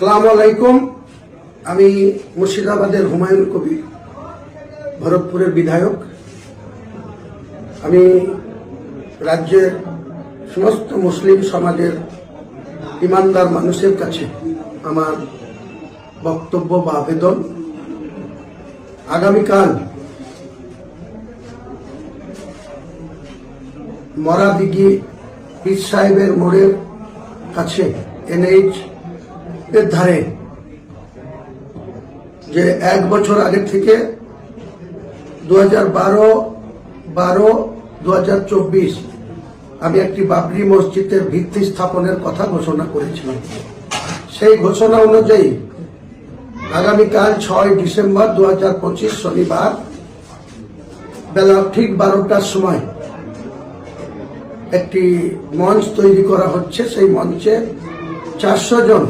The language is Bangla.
আসসালামু আলাইকুম। আমি মুর্শিদাবাদের হুমায়ুন কবির, ভরতপুরের বিধায়ক। আমি রাজ্যের সমস্ত মুসলিম সমাজের ইমানদার মানুষের কাছে আমার বক্তব্য বা আবেদন, আগামীকাল মরাদিঘি পীর সাহেবের মোড়ের কাছে NH এর ধারে যে 1 বছর আগে থেকে 2012-12-2024 আমি একটি বাবরি মসজিদের ভিত্তি স্থাপনের কথা ঘোষণা করেছিলাম। সেই ঘোষণা অনুযায়ী আগামীকাল 6 ডিসেম্বর 2025 শনিবার বেলা ঠিক 12টার সময় একটি মঞ্চ তৈরি করা হচ্ছে। সেই মঞ্চে 400 জন